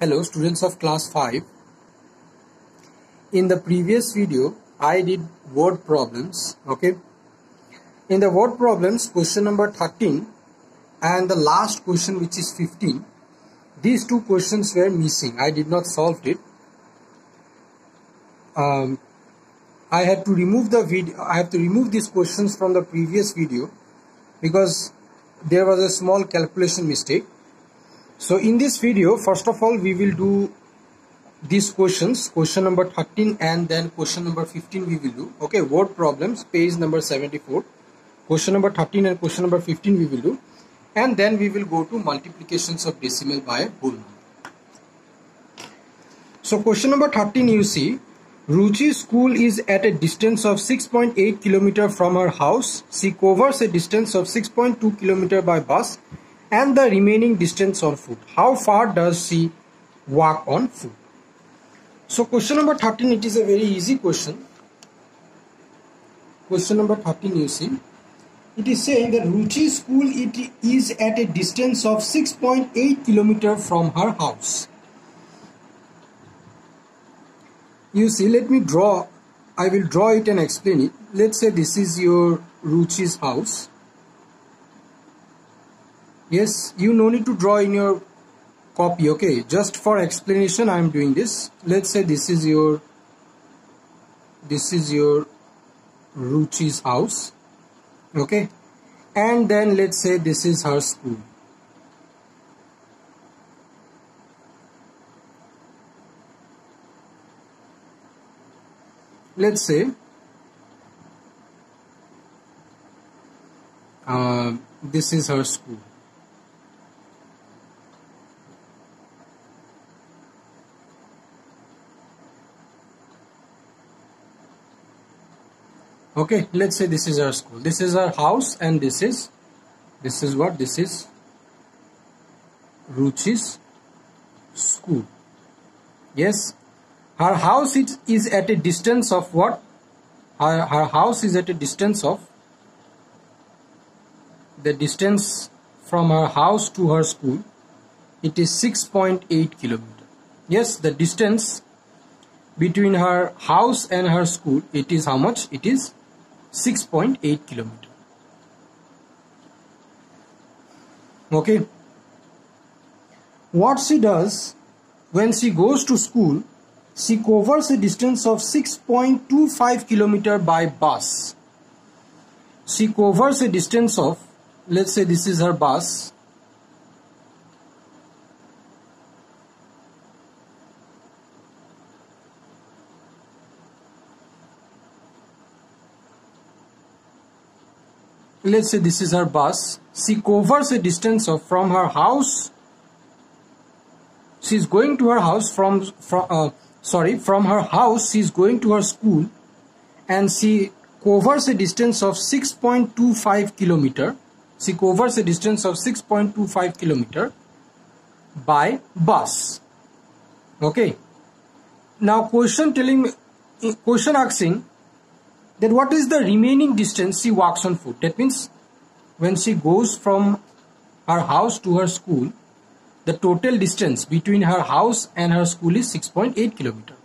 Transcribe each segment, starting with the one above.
Hello students of class 5. In the previous video I did word problems. Okay. In the word problems, question number 13 and the last question, which is 15, these two questions were missing. I did not solve it. I had to remove the video. I have to remove these questions from the previous video because there was a small calculation mistake. So in this video, first of all, we will do these questions, question number 13 and then question number 15 we will do. Okay, word problems, page number 74. Question number 13 and question number 15 we will do. And then we will go to multiplications of decimal by whole number. So question number 13, you see, Ruchi's school is at a distance of 6.8 km from her house. She covers a distance of 6.2 km by bus and the remaining distance on foot. How far does she walk on foot? So question number 13, it is a very easy question. Question number 13, you see, it is saying that Ruchi's school it is at a distance of 6.8 km from her house. You see, let me draw, I will draw it and explain it. Let's say this is your Ruchi's house. Yes, you no need to draw in your copy, okay, just for explanation I am doing this. Let's say this is your Ruchi's house, okay, and then let's say this is her school. Let's say this is her school. Okay, let's say this is our school, this is our house, and this is what? This is Ruchi's school. Yes, her house is at a distance of what? Her house is at a distance of, the distance from her house to her school, it is 6.8 km. Yes, the distance between her house and her school, it is how much? It is 6.8 km. Okay. What she does when she goes to school, she covers a distance of 6.25 km by bus. She covers a distance of, let's say this is her bus. Let's say this is her bus. She covers a distance of, from her house, she is going to her house from her house she is going to her school, and she covers a distance of 6.25 km. She covers a distance of 6.25 km by bus. Okay. Now question asking that what is the remaining distance she walks on foot. That means when she goes from her house to her school, the total distance between her house and her school is 6.8 km.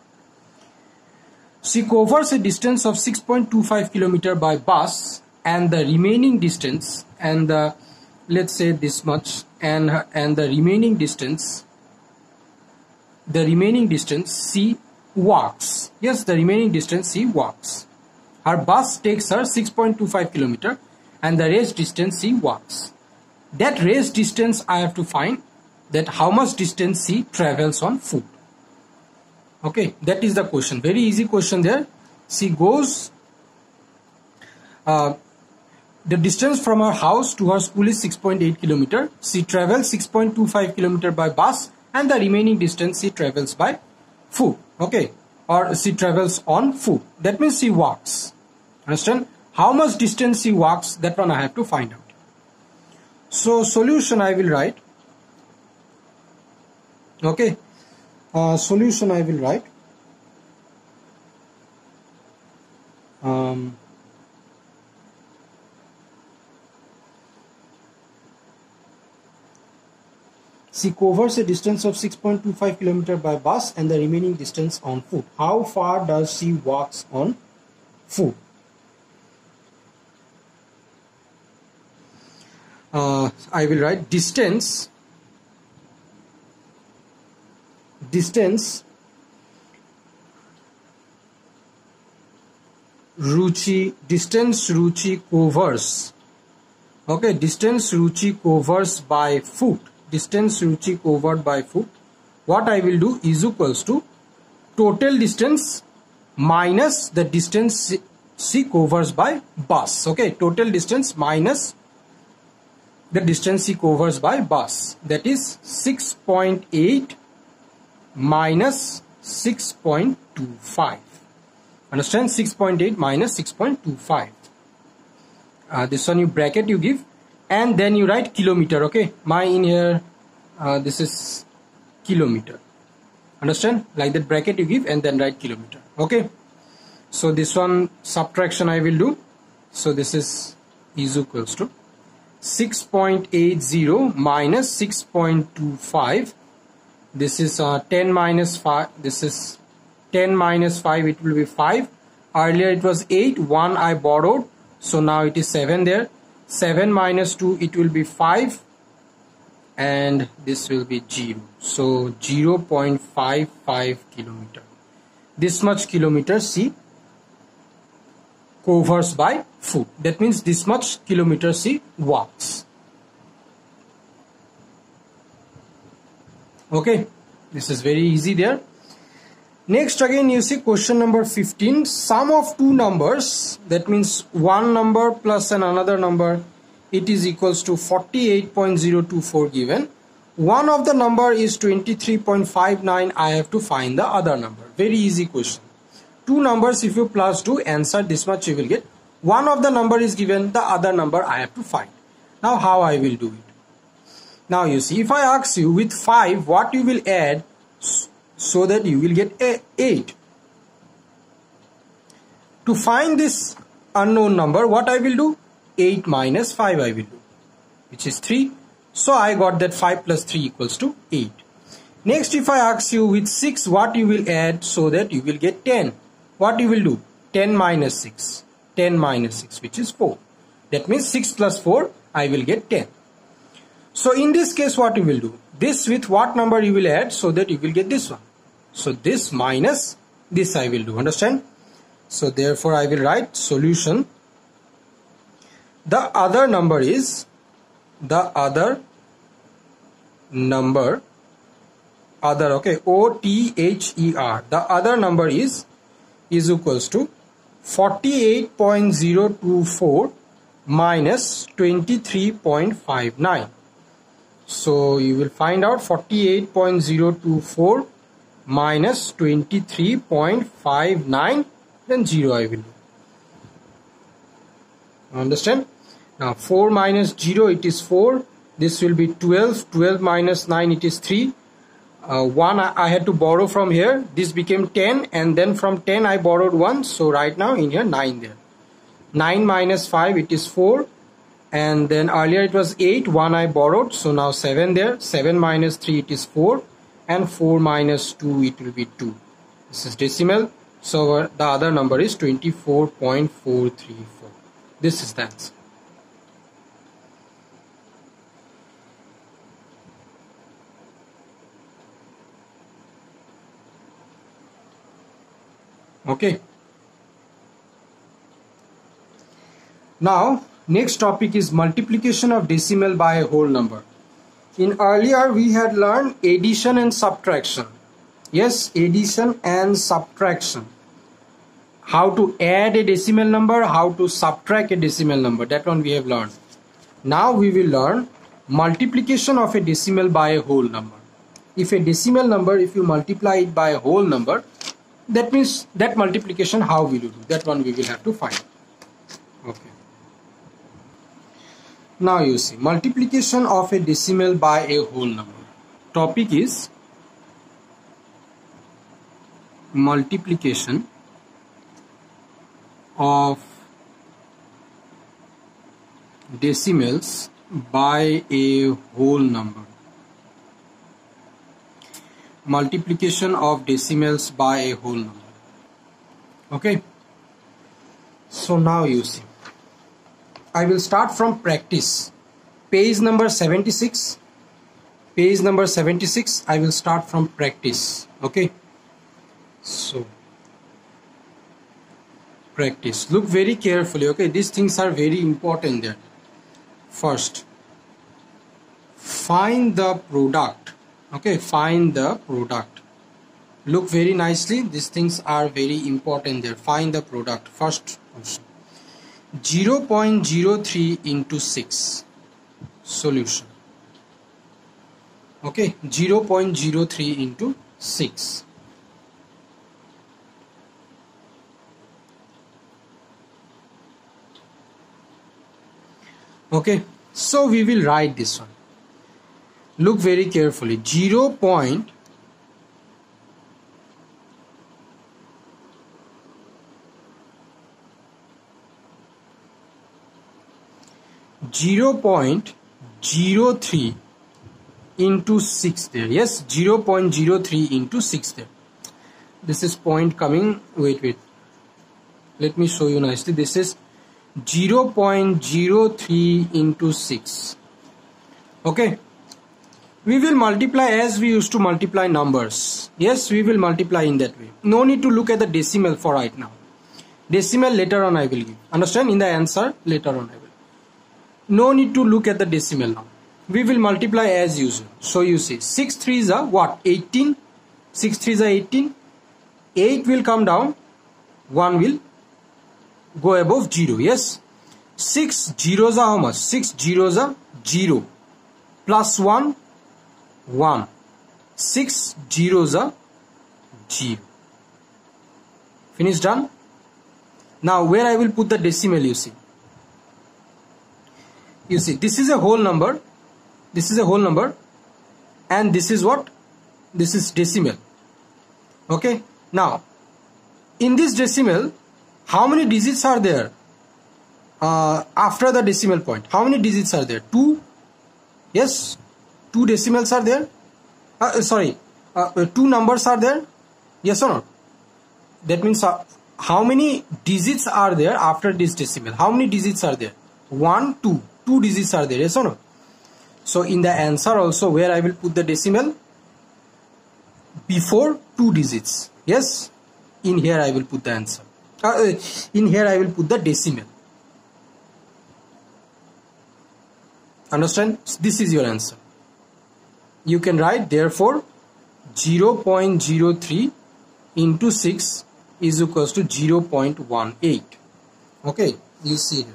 She covers a distance of 6.25 km by bus, and the remaining distance, and the, let's say this much, and the remaining distance she walks. Yes, the remaining distance she walks. Her bus takes her 6.25 km and the rest distance she walks. That rest distance I have to find, that how much distance she travels on foot. Okay, that is the question. Very easy question there. She goes, the distance from her house to her school is 6.8 km. She travels 6.25 km by bus, and the remaining distance she travels by foot. Okay, or she travels on foot. That means she walks. Understand? How much distance she walks, that one I have to find out. So solution I will write. Okay, solution I will write. She covers a distance of 6.25 km by bus and the remaining distance on foot. How far does she walks on foot? I will write distance Ruchi covers. Okay, distance Ruchi covers by foot. Distance Ruchi covered by foot. What I will do is equals to total distance minus the distance she covers by bus. Okay, total distance minus the distance she covers by bus. That is 6.8 minus 6.25. Understand? 6.8 minus 6.25. This one you bracket you give and then you write kilometer. Okay, my in here this is kilometer. Understand? Like that bracket you give and then write kilometer. Okay, so this one subtraction I will do. So this is equals to 6.80 minus 6.25. This is 10 minus 5. This is 10 minus 5. It will be 5. Earlier it was 8. 1 I borrowed. So now it is 7 there. 7 minus 2 it will be 5. And this will be 0. So 0.55 kilometer. This much kilometer she covers by foot. That means this much kilometer she walks. Okay, this is very easy there. Next again you see question number 15. Sum of two numbers, that means one number plus another number, it is equals to 48.024 given. One of the number is 23.59. I have to find the other number. Very easy question. Two numbers, if you plus 2 answer this much you will get. One of the number is given, the other number I have to find. Now how I will do it? Now you see, if I ask you with 5 what you will add so that you will get 8. To find this unknown number, what I will do? 8 minus 5 I will do, which is 3. So I got that 5 plus 3 equals to 8. Next, if I ask you with 6 what you will add so that you will get 10. What you will do? 10 minus 6. 10 minus 6, which is 4. That means 6 plus 4 I will get 10. So in this case what you will do? This with what number you will add so that you will get this one. So this minus this I will do. Understand? So therefore I will write solution. The other number is other, okay, OTHER. The other number is equals to 48.024 minus 23.59. So you will find out 48.024 minus 23.59, then 0 I will do. Understand? Now 4 minus 0 it is 4. This will be 12. 12 minus 9 it is 3. 1 I had to borrow from here. This became 10 and then from 10 I borrowed 1. So right now in here 9 there. 9 minus 5 it is 4. And then earlier it was 8. 1 I borrowed. So now 7 there. 7 minus 3 it is 4. And 4 minus 2 it will be 2. This is decimal. So the other number is 24.434. This is the answer. Okay. Now next topic is multiplication of decimal by a whole number. In earlier we had learned addition and subtraction. Yes, addition and subtraction. How to add a decimal number, how to subtract a decimal number. That one we have learned. Now we will learn multiplication of a decimal by a whole number. If a decimal number, if you multiply it by a whole number, that means that multiplication how will you do? That one we will have to find. Okay. Now you see multiplication of a decimal by a whole number. Topic is multiplication of decimals by a whole number. multiplication of decimals by a whole number. Okay, so now you see, I will start from practice, page number 76. Page number 76, I will start from practice. Okay, so practice, look very carefully. Okay, these things are very important there. First, find the product. Okay, find the product. Look very nicely, these things are very important there. Find the product. First question, 0.03 into 6. Solution. Okay, 0.03 into 6. Okay, so we will write this one. Look very carefully. 0.03 into 6 there. Yes, 0.03 into 6 there. This is point coming. Wait. Let me show you nicely. This is 0.03 into 6. Okay. We will multiply as we used to multiply numbers. Yes, we will multiply in that way. No need to look at the decimal for right now. Decimal later on I will give. Understand? In the answer later on I will. No need to look at the decimal now. We will multiply as usual. So you see, 6 3s are what? 18. 6 3s are 18. 8 will come down. 1 will go above 0. Yes. 6 zeros are how much? 6 zeros are 0. Plus 1, 1. 6 zeros are 0. Finish, done? Now where I will put the decimal, you see. You see, this is a whole number. This is a whole number. And this is what? This is decimal. Okay. Now, in this decimal, how many digits are there? After the decimal point, how many digits are there? 2. Yes, 2 decimals are there. 2 numbers are there. Yes or no? That means how many digits are there after this decimal? How many digits are there? 1, 2. 2 digits are there. Yes or no? So in the answer also, where I will put the decimal? Before 2 digits. Yes. In here I will put the answer. In here I will put the decimal. Understand? This is your answer. You can write therefore 0.03 into 6 is equals to 0.18. Okay, you see here.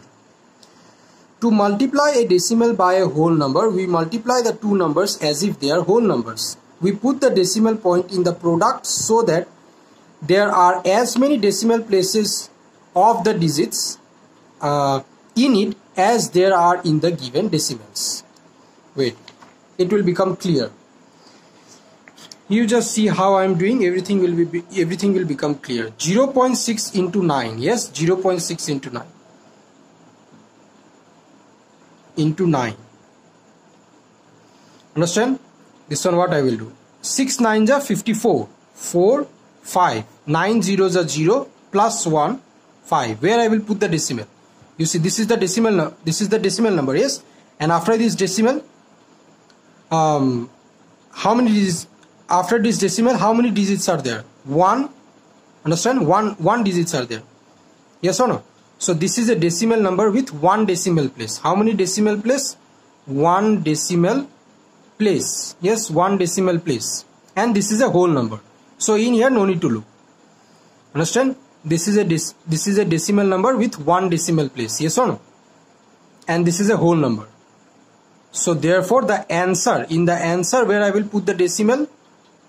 To multiply a decimal by a whole number, we multiply the two numbers as if they are whole numbers. We put the decimal point in the product so that there are as many decimal places of the digits in it as there are in the given decimals. Wait, it will become clear. You just see how I am doing. Everything will become clear. 0.6 into 9. Yes, 0.6 into 9. Into 9. Understand? This one what I will do. 6 9s are 54. 4, 5. 9 zeros are 0 plus 1, 5. Where I will put the decimal? You see, this is the decimal. This is the decimal number. Yes. And after this decimal, how many digits? After this decimal, how many digits are there? 1. Understand? 1 digits are there. Yes or no? So this is a decimal number with 1 decimal place. How many decimal place? 1 decimal place. Yes, 1 decimal place. And this is a whole number. So in here no need to look. Understand? This is a decimal number with 1 decimal place. Yes or no? And this is a whole number. So therefore the answer, in the answer where I will put the decimal,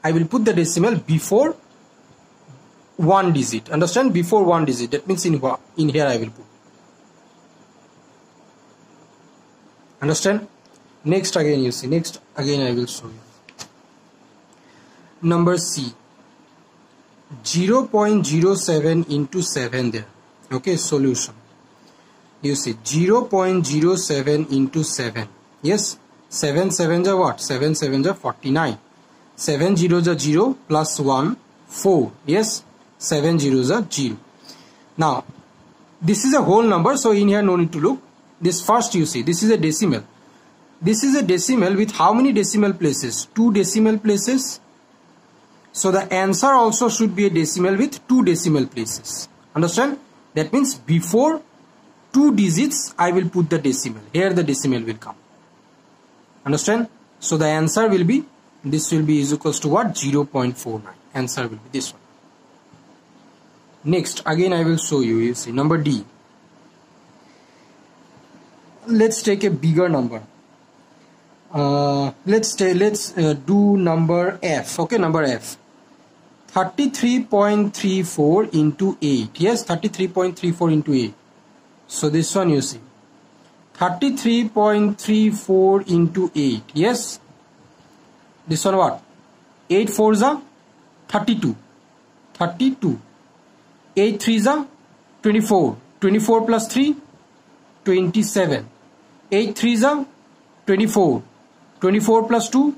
I will put the decimal before 1 digit. Understand? Before 1 digit. That means in here I will put. Understand? Next again you see. Next again I will show you. Number C. 0.07 into 7 there. Okay, solution. You see 0.07 into 7. Yes, 7 7s are what? 7 7s are 49. 7 zeros are 0 plus 1 4. Yes, 7 zeros are 0. Now this is a whole number, so in here no need to look. This first you see, this is a decimal. This is a decimal with how many decimal places? 2 decimal places. So the answer also should be a decimal with 2 decimal places. Understand? That means before 2 digits I will put the decimal. Here the decimal will come. Understand? So the answer will be, this will be is equals to what? 0.49. Answer will be this one. Next, again I will show you. You see, number D. Let's take a bigger number. Let's do number F. Okay, number F. 33.34 into 8. Yes, 33.34 into 8. So this one you see. 33.34 into 8. Yes. This one what? 8 4s are 32. 32. 8 3s are 24. 24 plus 3, 27. 8 3s are 24. 24 plus 2,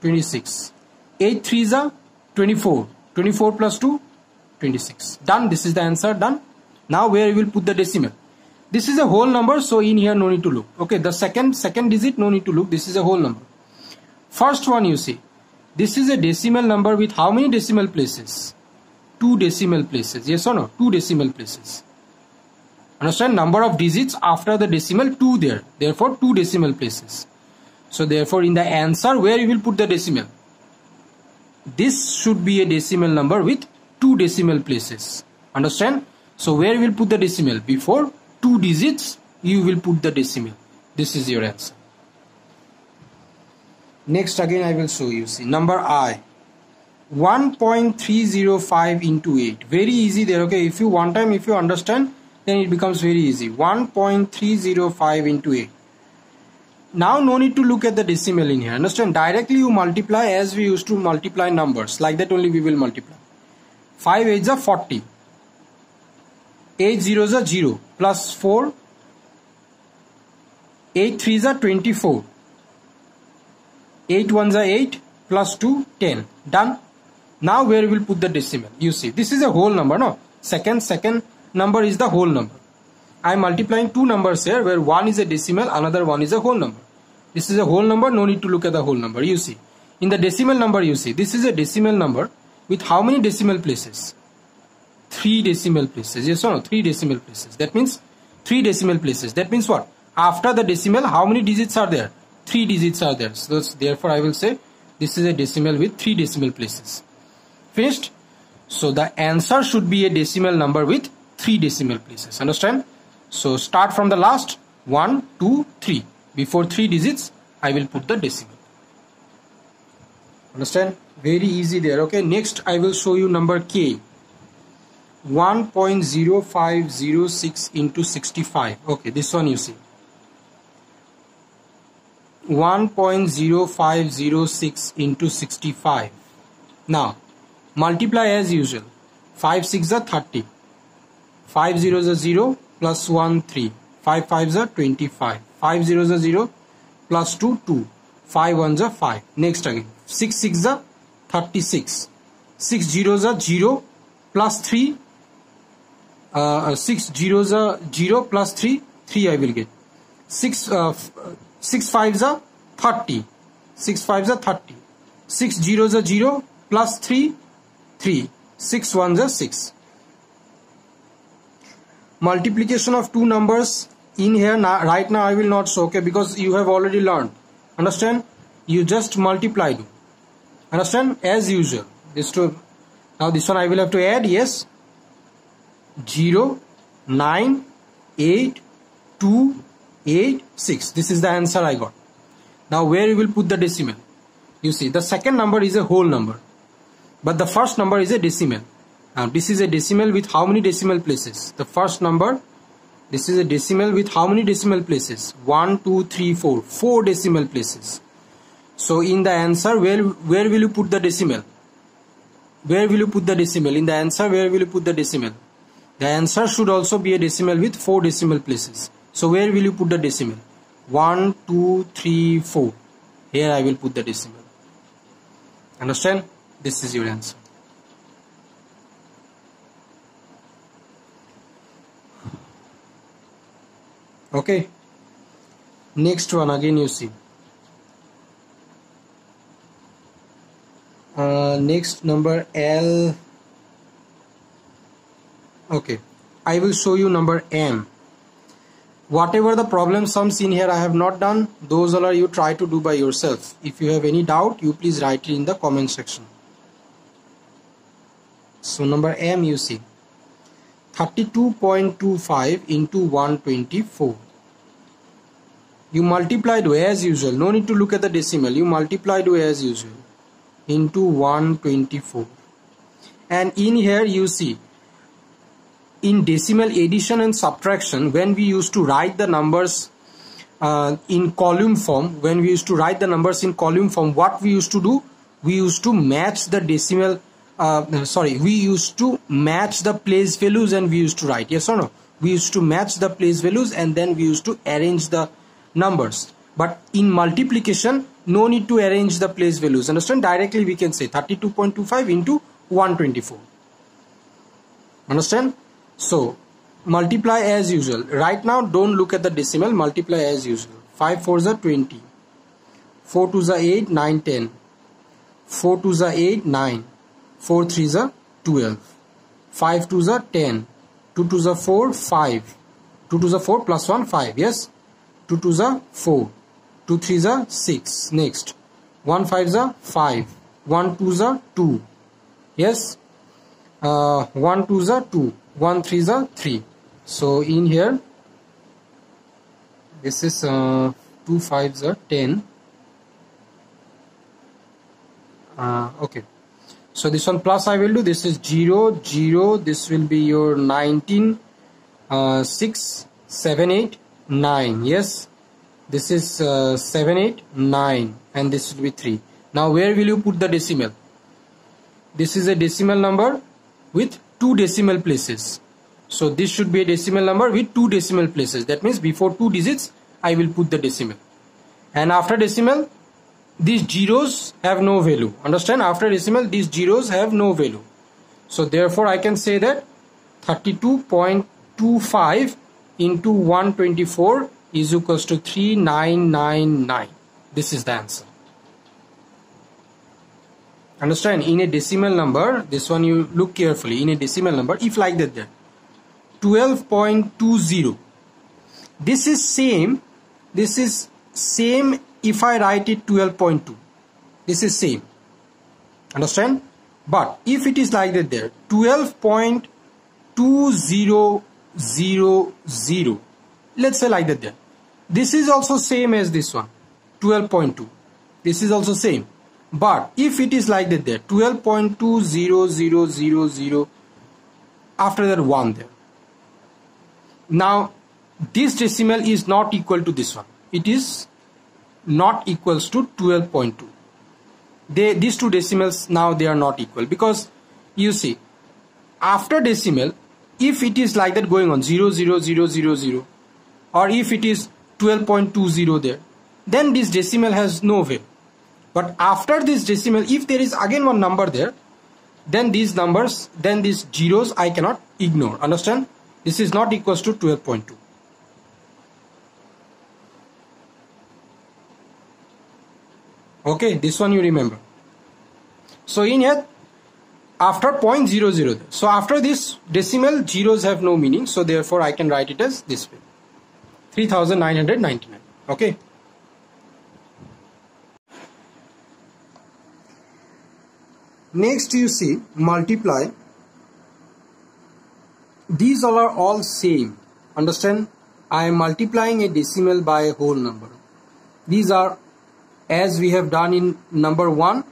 26. 8 3s are 24. 24 plus 2, 26. Done. This is the answer. Done. Now where we will put the decimal? This is a whole number, so in here no need to look. Okay, the second digit no need to look. This is a whole number. First one you see. This is a decimal number with how many decimal places? 2 decimal places. Yes or no? 2 decimal places. Understand? Number of digits after the decimal 2 there. Therefore 2 decimal places. So therefore in the answer where you will put the decimal? This should be a decimal number with 2 decimal places. Understand? So where you will put the decimal? Before 2 digits you will put the decimal. This is your answer. Next again I will show you. See, number I. 1.305 into 8. Very easy there. Okay, if you one time if you understand, then it becomes very easy. 1.305 into 8. Now no need to look at the decimal in here. Understand? Directly you multiply as we used to multiply numbers. Like that only we will multiply. 5 8s are 40. 8 zeros are 0 plus 4. 8 3s are 24. 8 1s are 8 plus 2 10. Done. Now where we will put the decimal? You see, this is a whole number. No, second number is the whole number. I am multiplying 2 numbers here, where one is a decimal, another one is a whole number. This is a whole number. No need to look at the whole number. You see, in the decimal number you see, this is a decimal number with how many decimal places? 3 decimal places. Yes or no? 3 decimal places. That means 3 decimal places. That means what? After the decimal, how many digits are there? 3 digits are there. So therefore I will say this is a decimal with 3 decimal places. Finished? So the answer should be a decimal number with 3 decimal places. Understand? So start from the last. 1 2 3. Before 3 digits I will put the decimal. Understand? Very easy there. Okay, next I will show you number K. 1.0506 into 65. Okay, this one you see. 1.0506 into 65. Now multiply as usual. 5 6 are 30. 5 zeros are 0 plus 1 3. 5 5s are 25. 5 zeros are 0 plus 2 2. 5 1s are 5. Next again. 6 6 are 36. 6 zeros are 0 plus 3. 6 zeros are 0 plus 3. 3 I will get. 6 5s are 30. 6 5s are 30. 6 zeros are 0 plus 3. 3. 6 1s are 6. Multiplication of 2 numbers in here right now I will not show, okay, because you have already learned. Understand? You just multiply them. Understand? As usual. Now this one I will have to add. Yes. 0 9 8 2 8 6. This is the answer I got. Now where you will put the decimal? You see, the second number is a whole number, but the first number is a decimal. Now this is a decimal with how many decimal places? The first number, this is a decimal with how many decimal places? 1 2 3 4. 4 decimal places. So in the answer, where will you put the decimal? Where will you put the decimal? In the answer, where will you put the decimal? The answer should also be a decimal with 4 decimal places. So where will you put the decimal? 1 2 3 4. Here I will put the decimal. Understand? This is your answer. Okay. Next one again you see. Next number L. Okay, I will show you number M. Whatever the problem sums in here I have not done, those all are you try to do by yourself. If you have any doubt, you please write it in the comment section. So number M you see 32.25 into 124. You multiply it as usual, no need to look at the decimal, you multiply it as usual into 124. And in here you see, in decimal addition and subtraction, when we used to write the numbers in column form, what we used to do, we used to match the decimal, we used to match the place values and we used to write, yes or no? We used to match the place values and then we used to arrange the numbers. But in multiplication, no need to arrange the place values. Understand? Directly we can say 32.25 into 124. Understand? So multiply as usual. Right now don't look at the decimal, multiply as usual. 5 4s are 20, 4 2s are 8, 9, 10, 4 2s are 8, 9, 4 3s are 12, 5 2s are 10, 2 2s are 4, 5, 2 2s are 4 plus 1, 5, yes, 2 2s are 4, 2 3s are 6, next 1 5s are 5, 1 2s are 2, yes, 1 2s are 2, 1 3s are 3. So in here this is 2 5s are 10. Okay, so this one plus I will do, this is 0 0, this will be your 19, 6 7 8 9, yes, this is 7 8 9 and this will be 3. Now where will you put the decimal? This is a decimal number with 2 decimal places, so this should be a decimal number with 2 decimal places. That means before 2 digits I will put the decimal, and after decimal these zeros have no value. Understand? After decimal these zeros have no value, so therefore I can say that 32.25 into 124 is equals to 3999. This is the answer. Understand? In a decimal number, this one you look carefully, in a decimal number, if like that there 12.20, this is same if I write it 12.2, this is same. Understand? But if it is like that there 12.2000, let's say like that there, this is also same as this one 12.2, this is also same. But if it is like that there 12.20000, after that 1 there, now this decimal is not equal to this one, it is not equals to 12.2. These two decimals now they are not equal, because you see after decimal, if it is like that going on 00000, or if it is 12.20 there, then this decimal has no value. But after this decimal, if there is again one number there, then these numbers, then these zeros I cannot ignore. Understand? This is not equals to 12.2. Okay, this one you remember. So in here after 0.00, so after this decimal zeros have no meaning, so therefore I can write it as this way, 3999. Okay. Next you see multiply. These all are all same. Understand? I am multiplying a decimal by a whole number. These are as we have done in number 1,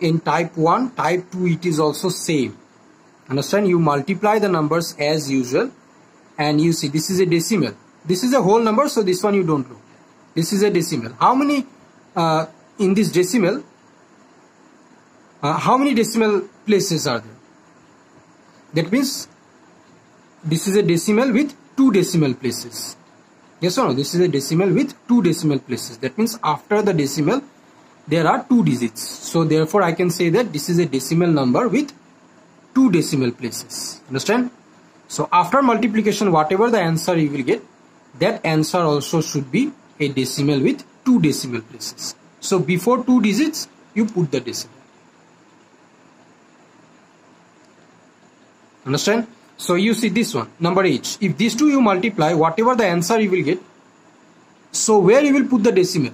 in type 1, type 2 it is also same. Understand? You multiply the numbers as usual, and you see this is a decimal. This is a whole number, so this one you don't know. This is a decimal. How many in this decimal? How many decimal places are there? That means this is a decimal with 2 decimal places. Yes or no? This is a decimal with 2 decimal places. That means after the decimal there are 2 digits. So therefore I can say that this is a decimal number with 2 decimal places. Understand? So after multiplication, whatever the answer you will get, that answer also should be a decimal with 2 decimal places. So before 2 digits, you put the decimal. Understand? So you see this one, number H. If these two you multiply, whatever the answer you will get, so where you will put the decimal?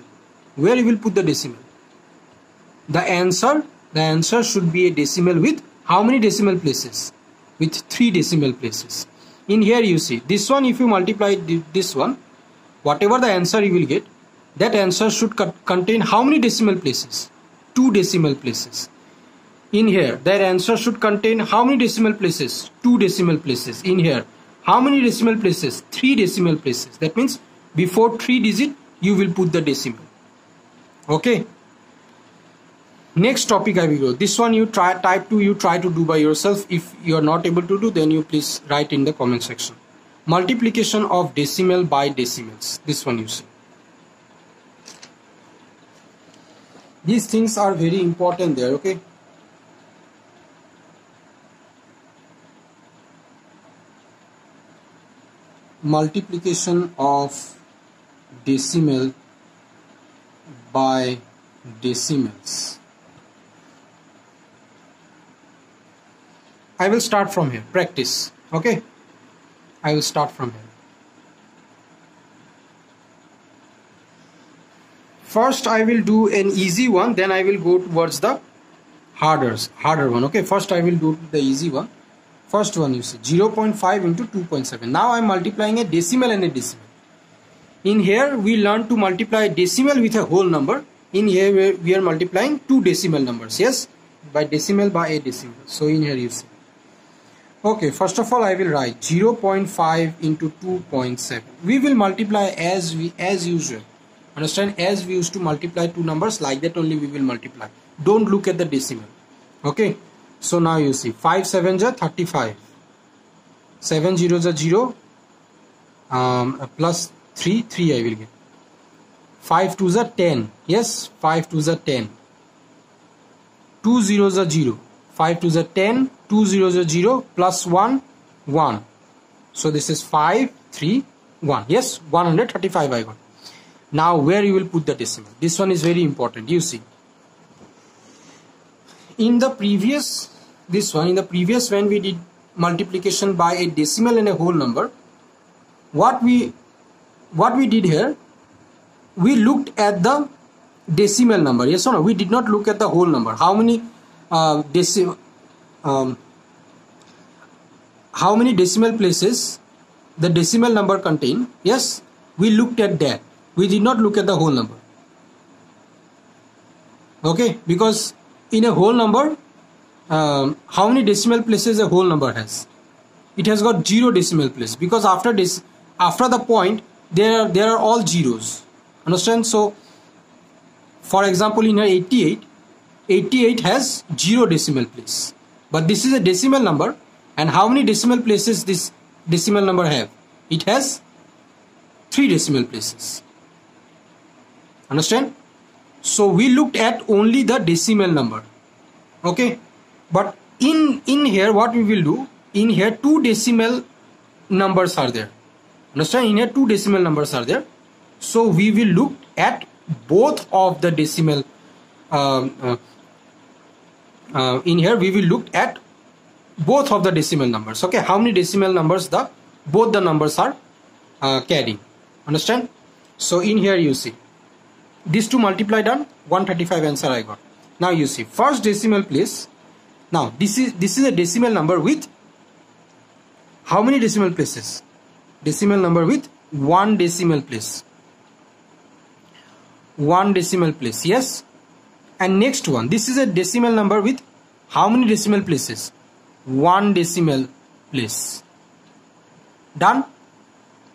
Where you will put the decimal? The answer should be a decimal with how many decimal places? With 3 decimal places. In here you see, this one if you multiply this one, whatever the answer you will get, that answer should contain how many decimal places? 2 decimal places. In here, that answer should contain how many decimal places? 2 decimal places. In here, how many decimal places? 3 decimal places. That means before 3 digit, you will put the decimal. Okay. Next topic I will go. This one you try to do by yourself. If you are not able to do, then you please write in the comment section. Multiplication of decimal by decimals. This one you see. These things are very important there. Okay. Multiplication of decimal by decimals. I will start from here. Practice. Okay. I will start from here. First I will do an easy one, then I will go towards the harder one. Okay. First I will do the easy one. First one you see 0.5 into 2.7. Now I am multiplying a decimal and a decimal. In here we learn to multiply a decimal with a whole number. In here we are multiplying 2 decimal numbers. Yes, by decimal by a decimal. So in here you see. Okay, first of all I will write 0.5 into 2.7. We will multiply as usual. Understand? As we used to multiply 2 numbers, like that only we will multiply. Don't look at the decimal. Okay. So now you see 5 7s are 35, 7 zeros are 0, plus 3 I will get. 5 2s are 10. Yes, 5 2s are 10. 2 zeros are 0. 5 2s are 10. 2 zeros are 0 plus 1 1. So this is 5 3 1. Yes, 135 I got. Now where you will put the decimal? This one is very important. You see. In the previous when we did multiplication by a decimal and a whole number, what we did here, we looked at the decimal number. Yes or no? We did not look at the whole number. How many decimal places the decimal number contain? Yes, we looked at that. We did not look at the whole number. Okay, because in a whole number, how many decimal places a whole number has? It has got 0 decimal place, because after the point there are all zeros. Understand? So for example in here 88 has 0 decimal place, but this is a decimal number, and how many decimal places this decimal number have? It has 3 decimal places. Understand? So we looked at only the decimal number. Okay, but in here what we will do, in here 2 decimal numbers are there. Understand? In here 2 decimal numbers are there. So we will look at both of the decimal. In here we will look at both of the decimal numbers. Okay, how many decimal numbers both the numbers are carrying. Understand? So in here you see these 2 multiply done, 135 answer I got. Now you see first decimal place. Now this is a decimal number with how many decimal places? Decimal number with 1 decimal place. 1 decimal place. Yes. And next one, this is a decimal number with how many decimal places? 1 decimal place. Done.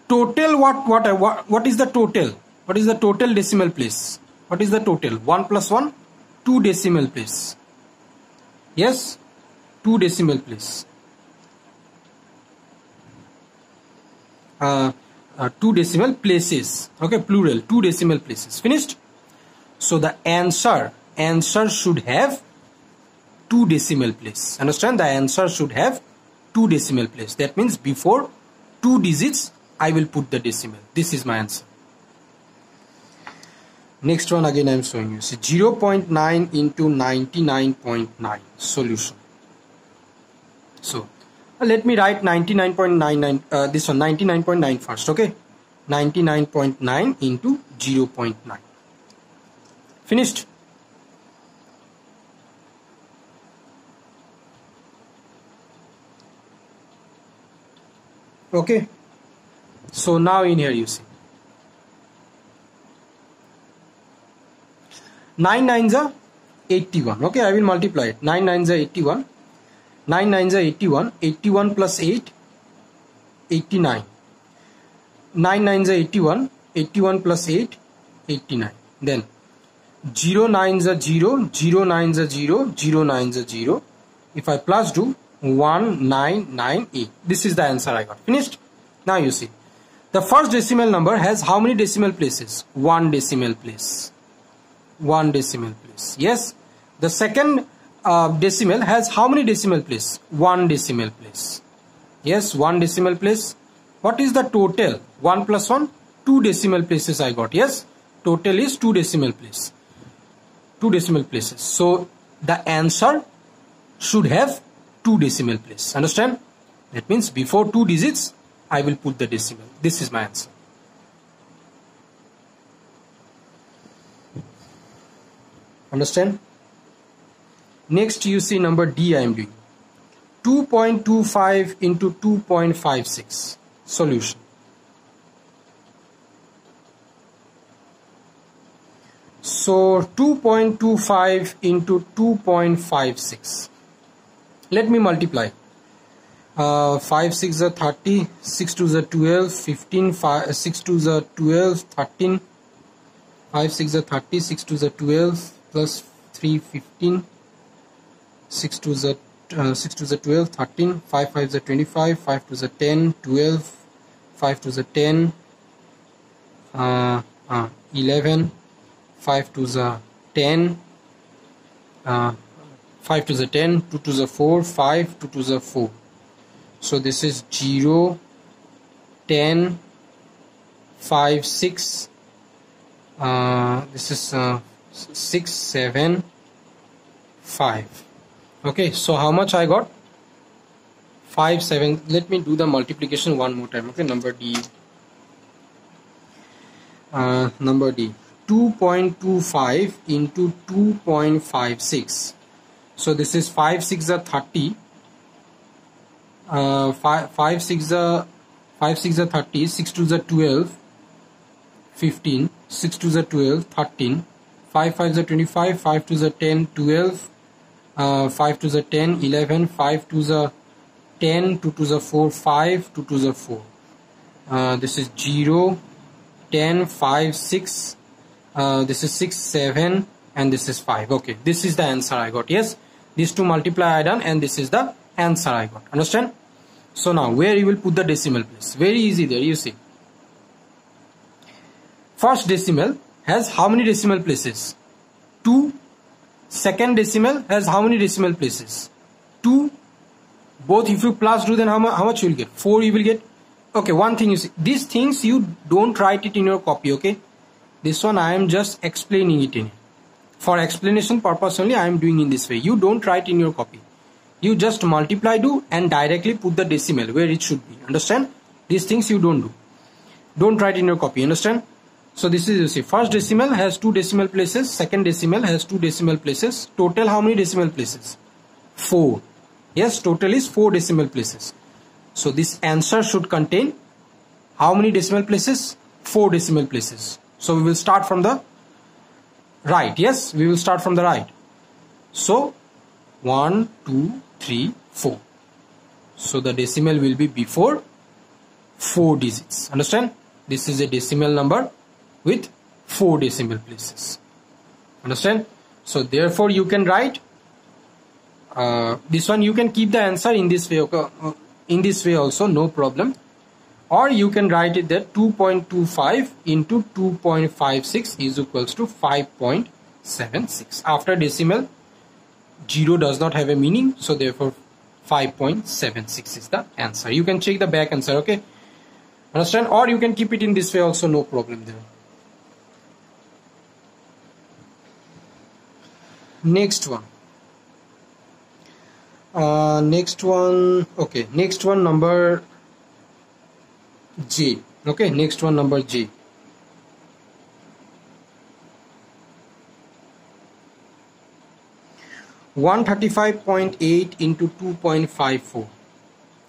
Total what is the total? What is the total decimal place? What is the total? 1 plus 1, 2 decimal place. Yes, 2 decimal place. 2 decimal places. Okay, plural, 2 decimal places. Finished? So the answer should have 2 decimal place. Understand? The answer should have 2 decimal place. That means before 2 digits I will put the decimal. This is my answer. Next one again I am showing you. See, 0.9 into 99.9 solution. So let me write 99.99 this one 99.9 first. Okay, 99.9 into 0.9. Finished. Okay, so now in here you see 9 nines are 81. Okay, I will multiply it. 9 nines are 81. 9 nines are 81. 81 plus 8, 89. 9 nines are 81. 81 plus 8, 89. Then 0 nines are 0. 0 nines are 0. 0 nines are 0. If I plus do 1998. This is the answer I got. Finished. Now you see the first decimal number has how many decimal places? 1 decimal place. 1 decimal place. Yes. The second decimal has how many decimal place? 1 decimal place. Yes, 1 decimal place. What is the total? 1 plus 1, 2 decimal places I got. Yes, total is 2 decimal place. 2 decimal places. So the answer should have 2 decimal place. Understand? That means before 2 digits I will put the decimal. This is my answer. Understand? Next you see number D I am doing. 2.25 into 2.56 solution. So 2.25 into 2.56. Let me multiply. 5 6 are 30, 6 2 are 12, 15, 5, 6 2 are 12, 13, 5 6 are 30, 6 2 are 12, plus 3 15, 6 2 are 12, 13, 5 5 are 25, 5 2 are 10, 12, 5 2 are 10, 11, 5 2 are 10, 5 2 are 10, 2 2 are 4, 5, 2 2 are 4. So this is 0, 10, 5, 6, this is 6, 7, 5. Okay, so how much I got? 5, 7. Let me do the multiplication one more time. Okay, number D. Number D. 2.25 into 2.56. So this is 5 6 are 30. 5 6 are 30. 6 2 are 12. 15. 6 2 are 12. 13. 5 5 are 25. 5 2 are 10. 12. 5 2 are 10. 11. 5 2 are 10. 2 2 are 4. 5. 2 2 are 4. This is 0, 10, 5, 6. This is 6, 7, and this is 5. Okay, this is the answer I got. Yes, these two multiply I done, and this is the answer I got. Understand? So now where you will put the decimal place? Very easy there. You see, first decimal has how many decimal places? 2. Second decimal has how many decimal places? 2. Both if you plus do, then how much you will get? 4 you will get. Okay, one thing you see, these things you don't write it in your copy. Okay, this one I am just explaining it in. For explanation purpose only I am doing in this way. You don't write in your copy. You just multiply do and directly put the decimal where it should be. Understand? These things you don't do. Don't write in your copy. Understand? So this is, you see, first decimal has 2 decimal places. Second decimal has 2 decimal places. Total how many decimal places? 4. Yes, total is 4 decimal places. So this answer should contain how many decimal places? 4 decimal places. So we will start from the right. Yes, we will start from the right. So 1, 2, 3, 4. So the decimal will be before 4 digits. Understand? This is a decimal number with 4 decimal places. Understand? So therefore you can write this one. You can keep the answer in this way. Okay? In this way also, no problem. or you can write it that 2.25 into 2.56 is equals to 5.76. After decimal, 0 does not have a meaning, so therefore 5.76 is the answer. You can check the back answer, okay? Understand? Or you can keep it in this way also, no problem there. Next one. Okay, next one number J. Okay, next one number J. (135.8) into 2.54.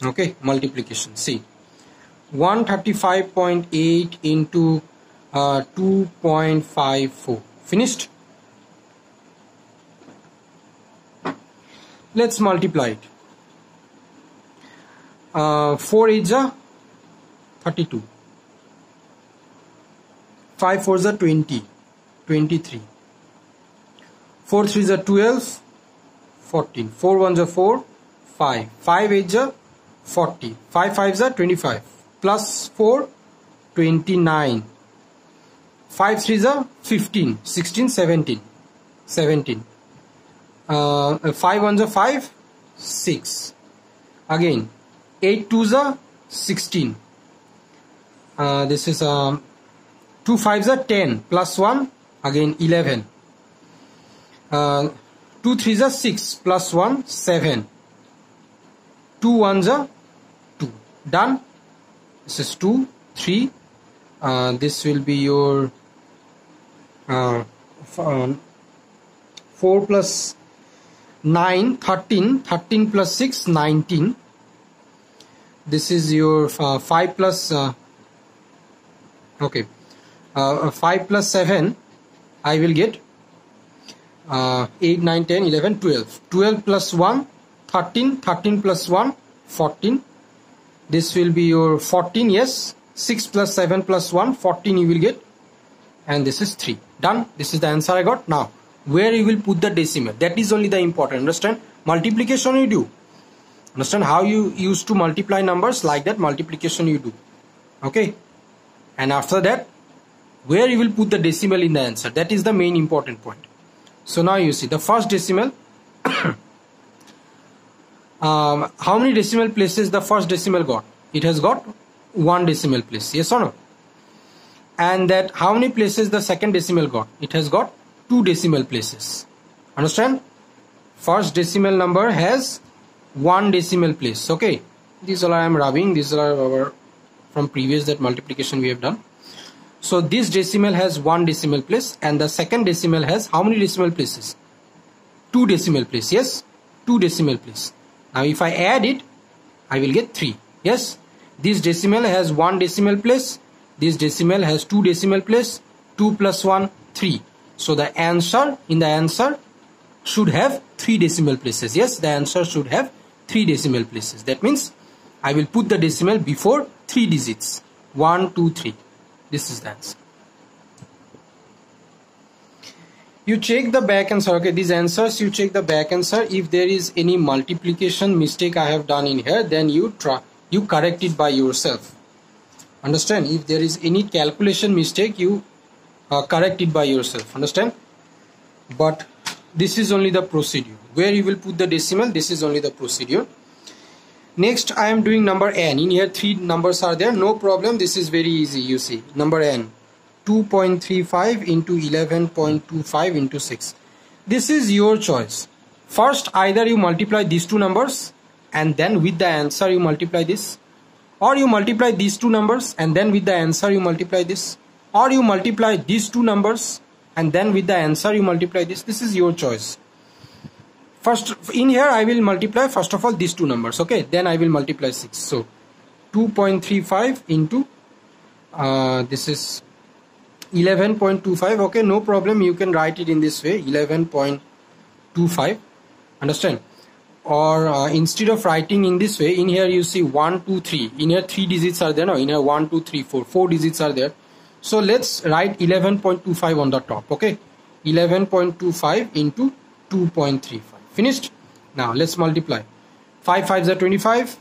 Okay, multiplication. See, 135.8 into 2.54. Finished? Let's multiply it. 4 is 32. 5 4 is 20. 23. 4 3 is 12. 14. 4 1 is 4. 5. 5 8 is 40. 5 5 is 25. Plus 4, 29. 5 3 is 15. 16 17. 17. 5 1 is 5. 6. Again 8 2 is 16. This is 2 5 is 10 plus 1, again 11. 2 3 is 6 plus 1, 7. 2 1 is 2. Done. This is 2 3. This will be your 4 plus 9, 13. 13 plus 6, 19. This is your 5 plus 5 plus 7. I will get 8 9 10 11 12. 12 plus 1, 13. 13 plus 1, 14. This will be your 14. Yes, 6 plus 7 plus 1, 14 you will get, and this is 3. Done. This is the answer I got. Now where you will put the decimal, that is only the important. Understand? Multiplication you do. Understand how you used to multiply numbers, like that multiplication you do. Okay, and after that where you will put the decimal in the answer, that is the main important point. So now you see the first decimal. How many decimal places the first decimal got? It has got 1 decimal place, yes or no? And that how many places the second decimal got? It has got 2 decimal places. Understand? First decimal number has 1 decimal place. Okay, these all I am rubbing. These are our from previous that multiplication we have done. So this decimal has 1 decimal place, and the second decimal has how many decimal places? 2 decimal place. Yes, 2 decimal place. Now if I add it, I will get 3. Yes, this decimal has 1 decimal place. This decimal has 2 decimal place. 2 plus 1, 3. So the answer in the answer should have 3 decimal places. Yes, the answer should have 3 decimal places. That means I will put the decimal before 3 digits. 1 2 3. This is the answer. You check the back answer. Okay, these answers you check the back answer. If there is any multiplication mistake I have done in here, then you correct it by yourself. Understand? If there is any calculation mistake, you correct it by yourself. Understand? But this is only the procedure. Where you will put the decimal, this is only the procedure. Next I am doing number n. In here 3 numbers are there, no problem. This is very easy. You see number n, 2.35 into 11.25 into 6. This is your choice. First either you multiply these 2 numbers and then with the answer you multiply this, or you multiply these 2 numbers and then with the answer you multiply this, or you multiply these 2 numbers and then with the answer you multiply this. This is your choice. First in here I will multiply first of all these 2 numbers. Okay, then I will multiply 6. So 2.35 into this is 11.25. okay, no problem. You can write it in this way, 11.25. understand? Or instead of writing in this way, in here you see 1 2 3. In here 3 digits are there. No, in here 1 2 3 4 digits are there. So let's write 11.25 on the top. Okay, 11.25 into 2.35. Finished? Now let's multiply. 5 5s are 25.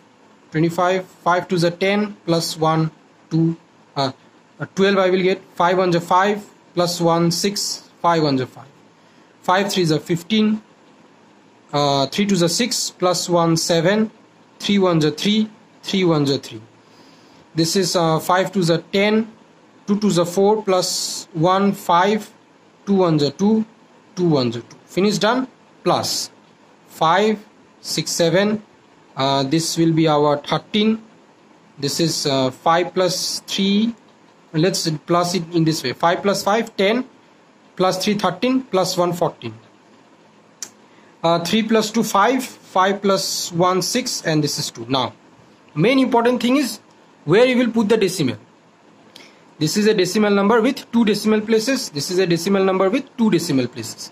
25, 5 2s are 10, plus 1 2, 12 I will get. 5 1s are 5, plus 1 6, 5 1s are 5, 5 3s are 15, 3 2s are 6, plus 1 7, 3 1s are 3, 3 1s are 3. This is 5 2s are 10, 2 2s are 4, plus 1 5, 2 1s are 2, 2 1s are 2. Finish, done. Plus 5 6 7, this will be our 13. This is 5 plus 3, let's plus it in this way. 5 plus 5 10, plus 3 13, plus 1 14. 3 plus 2 5, 5 plus 1 6, and this is 2. Now main important thing is where you will put the decimal. This is a decimal number with 2 decimal places. This is a decimal number with 2 decimal places.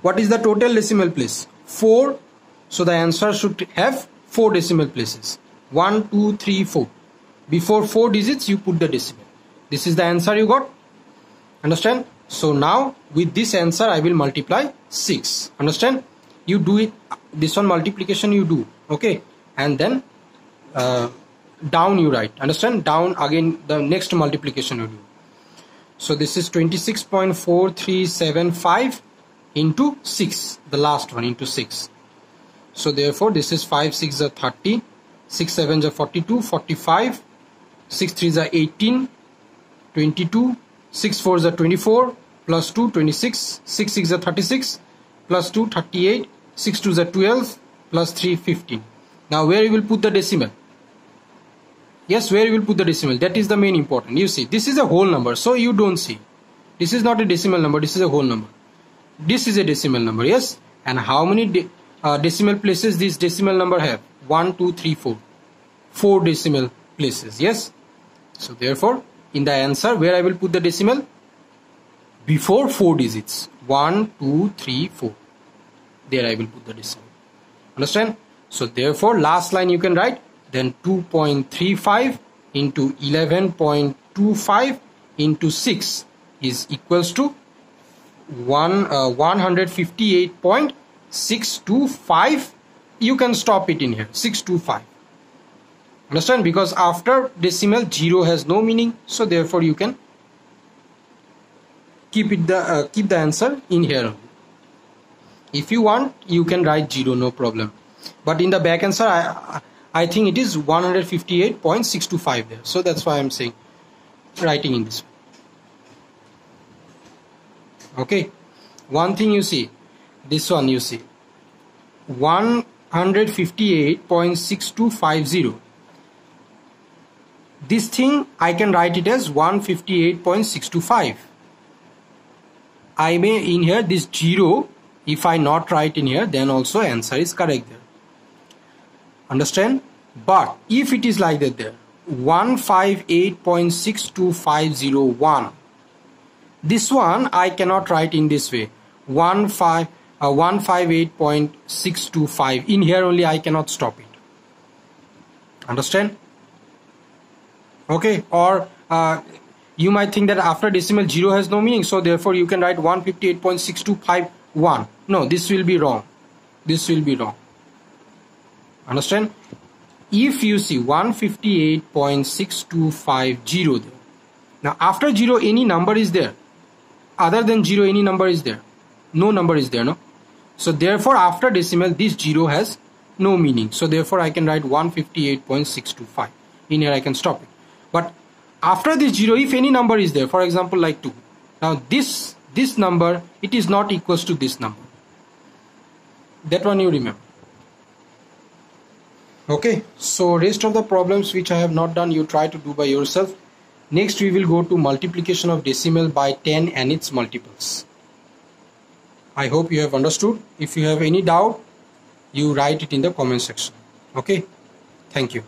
What is the total decimal place? 4. So the answer should have 4 decimal places. 1 2 3 4. Before 4 digits you put the decimal. This is the answer you got. Understand? So now with this answer I will multiply 6. Understand? You do it, this one multiplication you do, okay, and then down you write. Understand? Down again the next multiplication you do. So this is 26.4375 into 6, the last one, into 6. So therefore this is 5 6 are 30, 6 7 are 42, 45, 6 3 are 18, 22, 6 4 are 24, plus 2 26, 6 6 are 36, plus 2 38, 6 2 are 12, plus 3 15. Now where you will put the decimal? Yes, where you will put the decimal, that is the main important. You see, this is a whole number, so you don't see. This is not a decimal number, this is a whole number. This is a decimal number, yes. And how many decimal places this decimal number have? 1 2 3 4. 4 decimal places, yes. So therefore in the answer where I will put the decimal? Before 4 digits. 1 2 3 4. There I will put the decimal. Understand? So therefore last line you can write, then 2.35 into 11.25 into 6 is equals to 158.625. You can stop it in here, 625. Understand? Because after decimal 0 has no meaning, so therefore you can keep the answer in here. If you want you can write 0, no problem, but in the back answer I think it is 158.625 there, so that's why I'm saying writing in this way. Okay, one thing you see, this one you see 158.6250. This thing I can write it as 158.625. I may in here this 0, if I not write in here, then also answer is correct there. Understand? But if it is like that there, 158.62501, this one I cannot write in this way, 158.625. in here only I cannot stop it. Understand? Okay, or you might think that after decimal 0 has no meaning, so therefore you can write 158.6251. No, this will be wrong. This will be wrong. Understand? If you see 158.6250 there, now after 0 any number is there, other than 0 any number is there? No number is there, no? So therefore after decimal this 0 has no meaning, so therefore I can write 158.625. in here I can stop it. But after this 0 if any number is there, for example like 2, now this number, it is not equals to this number, that one you remember. Okay, so rest of the problems which I have not done you try to do by yourself. Next we will go to multiplication of decimal by 10 and its multiples. I hope you have understood. If you have any doubt, you write it in the comment section. Okay, thank you.